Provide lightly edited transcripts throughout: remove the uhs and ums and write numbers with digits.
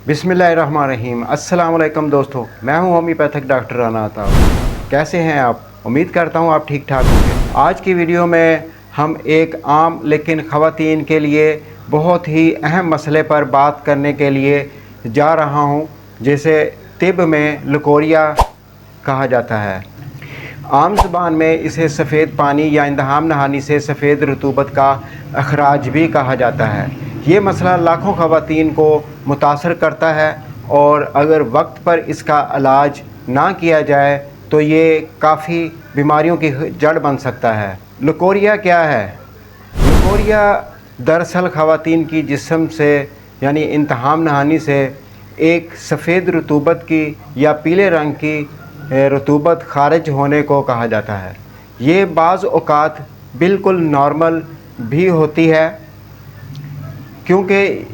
बिस्मिल्लाहिर्रहमानिर्रहीम। अस्सलाम वालेकुम दोस्तों, मैं हूं होम्योपैथिक डॉक्टर राना अता। कैसे हैं आप? उम्मीद करता हूं आप ठीक ठाक होंगे। आज की वीडियो में हम एक आम लेकिन ख़वातीन के लिए बहुत ही अहम मसले पर बात करने के लिए जा रहा हूं, जिसे तिब में लकोरिया कहा जाता है। आम ज़बान में इसे सफ़ेद पानी या इंतहाम नहानी से सफ़ेद रतूबत का अखराज भी कहा जाता है। ये मसला लाखों ख़वातीन को मुतासर करता है और अगर वक्त पर इसका इलाज ना किया जाए तो ये काफ़ी बीमारियों की जड़ बन सकता है। लकोरिया क्या है? लकोरिया दरअसल ख़वातीन की जिस्म से यानी इंतहाम नहानी से एक सफ़ेद रतूबत की या पीले रंग की रतूबत ख़ारिज होने को कहा जाता है। ये बाज़ औक़ात बिल्कुल नॉर्मल भी होती है, क्योंकि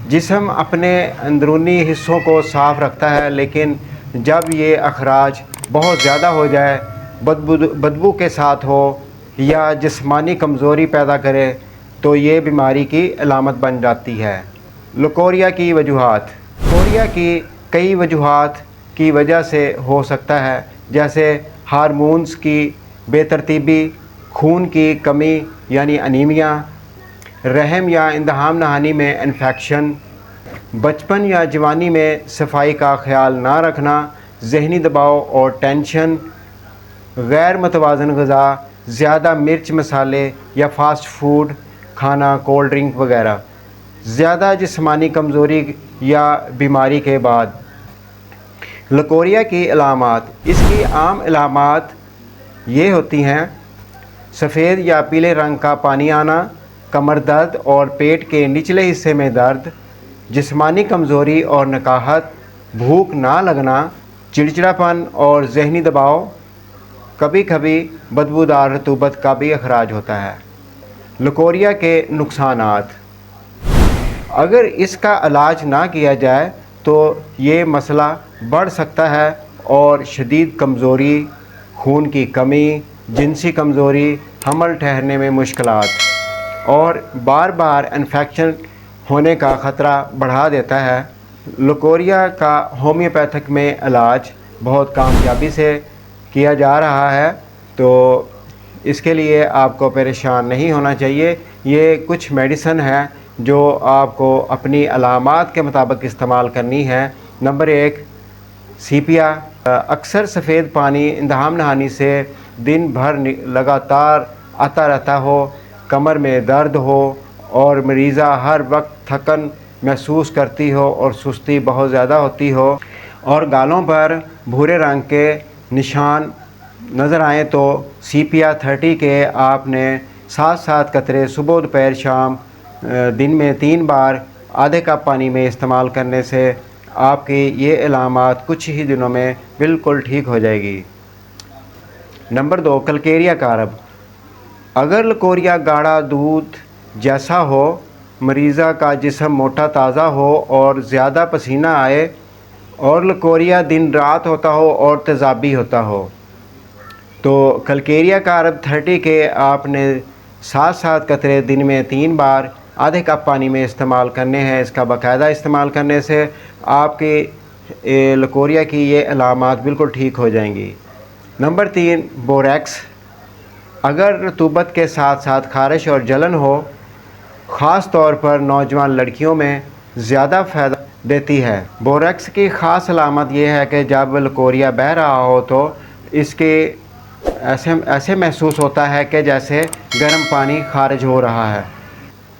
जिस्म अपने अंदरूनी हिस्सों को साफ़ रखता है, लेकिन जब ये अखराज बहुत ज़्यादा हो जाए, बदबू के साथ हो या जिस्मानी कमज़ोरी पैदा करे तो ये बीमारी की अलामत बन जाती है। लकोरिया की वजूहात। लकोरिया की कई वजूहात की वजह से हो सकता है, जैसे हार्मोन्स की बेतरतीबी, खून की कमी यानी अनीमिया, रहम या इंतहाम नहानी में इन्फेक्शन, बचपन या जवानी में सफाई का ख्याल ना रखना, ज़हनी दबाव और टेंशन, गैर मतवाज़न ग़िज़ा, ज़्यादा मिर्च मसाले या फ़ास्ट फूड खाना, कोल्ड ड्रिंक वगैरह, ज़्यादा जिस्मानी कमज़ोरी या बीमारी के बाद। लकोरिया की अलामात। इसकी आम अलामात ये होती हैं: सफ़ेद या पीले रंग का पानी आना, कमर दर्द और पेट के निचले हिस्से में दर्द, जिस्मानी कमज़ोरी और नकाहत, भूख ना लगना, चिड़चिड़ापन और ज़हनी दबाव, कभी कभी बदबूदार रतूबत का भी अखराज होता है। लकोरिया के नुकसानात। अगर इसका इलाज ना किया जाए तो ये मसला बढ़ सकता है और शदीद कमज़ोरी, खून की कमी, जिनसी कमज़ोरी, हमल ठहरने में मुश्किलात और बार बार इन्फेक्शन होने का ख़तरा बढ़ा देता है। लकोरिया का होम्योपैथिक में इलाज बहुत कामयाबी से किया जा रहा है, तो इसके लिए आपको परेशान नहीं होना चाहिए। ये कुछ मेडिसिन है जो आपको अपनी अलामात के मुताबिक इस्तेमाल करनी है। नंबर 1, सीपिया। अक्सर सफ़ेद पानी इंतहाम नहानी से दिन भर लगातार आता रहता हो, कमर में दर्द हो और मरीज़ा हर वक्त थकन महसूस करती हो और सुस्ती बहुत ज़्यादा होती हो और गालों पर भूरे रंग के निशान नज़र आएँ, तो सीपिया 30 के आपने 7-7 कतरे सुबह दोपहर शाम दिन में 3 बार आधे कप पानी में इस्तेमाल करने से आपकी ये अलामात कुछ ही दिनों में बिल्कुल ठीक हो जाएगी। नंबर 2, कलकेरिया कारब। अगर लकोरिया गाढ़ा दूध जैसा हो, मरीज़ा का जिस्म मोटा ताज़ा हो और ज़्यादा पसीना आए और लकोरिया दिन रात होता हो और तेज़ाबी होता हो, तो कलकेरिया कारब 30 के आपने 7-7 कतरे दिन में 3 बार आधे कप पानी में इस्तेमाल करने हैं। इसका बाकायदा इस्तेमाल करने से आपके लकोरिया की ये अलामात बिल्कुल ठीक हो जाएंगी। Number 3, borax. अगर रतूबत के साथ साथ ख़ारिश और जलन हो, ख़ास तौर पर नौजवान लड़कियों में ज़्यादा फ़ायदा देती है। बोरेक्स की ख़ास अलामत यह है कि जब लकोरिया बह रहा हो तो इसके ऐसे महसूस होता है कि जैसे गर्म पानी ख़ारिज हो रहा है।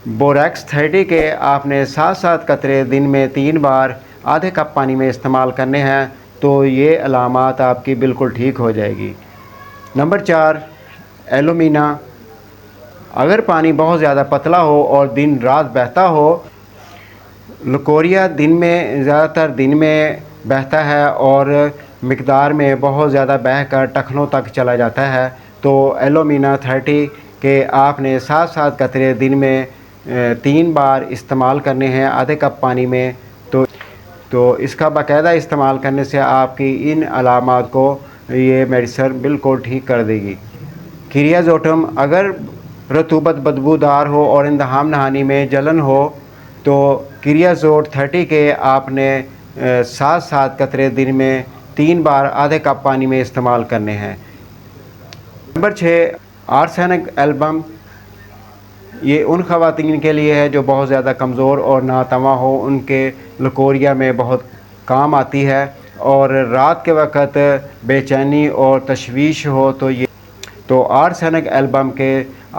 बोरेक्स 30 के आपने 7-7 कतरे दिन में 3 बार आधे कप पानी में इस्तेमाल करने हैं, तो ये अलामात आपकी बिल्कुल ठीक हो जाएगी। नंबर 4, एलोमीना। अगर पानी बहुत ज़्यादा पतला हो और दिन रात बहता हो, लकोरिया ज़्यादातर दिन में बहता है और मिकदार में बहुत ज़्यादा बहकर टखनों तक चला जाता है, तो एलोमीना 30 के आपने 7-7 कतरे दिन में 3 बार इस्तेमाल करने हैं आधे कप पानी में, तो इसका बाकायदा इस्तेमाल करने से आपकी इन अलामात को ये मेडिसिन बिल्कुल ठीक कर देगी। क्रियाजोटम। अगर रतूबत बदबूदार हो और इंतहाम नहानी में जलन हो تو کریازول 30 کے آپ نے 7 قطرے دن میں 3 بار آدھے کپ پانی میں استعمال کرنے ہیں۔ Number 6، arsenic album. یہ ان خواتین کے لیے ہے جو بہت زیادہ کمزور اور ناتواں ہو، ان کے لکوریا میں بہت کام آتی ہے، اور رات کے وقت بے چینی اور تشویش ہو تو آرسینک ایلبم کے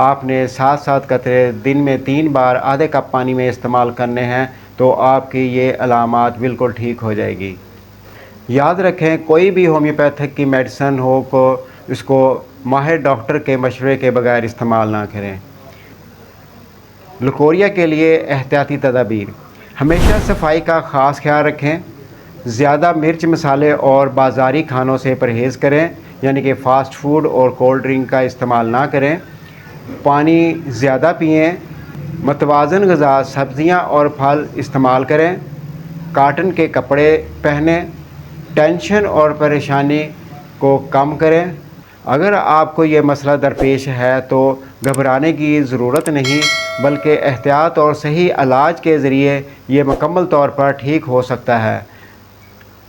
آپ نے 7 قطرے دن میں 3 بار آدھے کپ پانی میں استعمال کرنے ہیں، تو آپ کی یہ علامات بالکل ٹھیک ہو جائے گی۔ یاد رکھیں، کوئی بھی ہومیوپیتھک کی میڈیسن ہو اس کو ماہر ڈاکٹر کے مشورے کے بغیر استعمال نہ کریں۔ لکوریا کے لیے احتیاطی تدابیر: ہمیشہ صفائی کا خاص خیال رکھیں، زیادہ مرچ مسالے اور بازاری کھانوں سے پرہیز کریں، یعنی کہ فاسٹ فوڈ اور کولڈ ڈرنک کا استعمال نہ کریں۔ پانی زیادہ پئیں، متوازن غذا سبزیاں اور پھل استعمال کریں، کاٹن کے کپڑے پہنیں، ٹینشن اور پریشانی کو کم کریں۔ اگر آپ کو یہ مسئلہ درپیش ہے تو گھبرانے کی ضرورت نہیں، بلکہ احتیاط اور صحیح علاج کے ذریعے یہ مکمل طور پر ٹھیک ہو سکتا ہے۔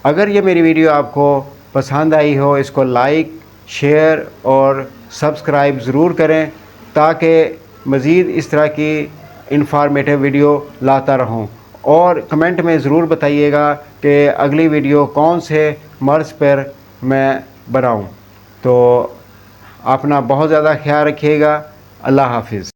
اگر یہ میری ویڈیو آپ کو پسند آئی ہو، اس کو لائک، شیئر اور سبسکرائب ضرور کریں تاکہ مزید اس طرح کی انفارمیٹیو ویڈیو لاتا رہوں، اور کمنٹ میں ضرور بتائیے گا کہ اگلی ویڈیو کون سے مرض پر میں بناؤں۔ تو اپنا بہت زیادہ خیال رکھیے گا۔ اللہ حافظ۔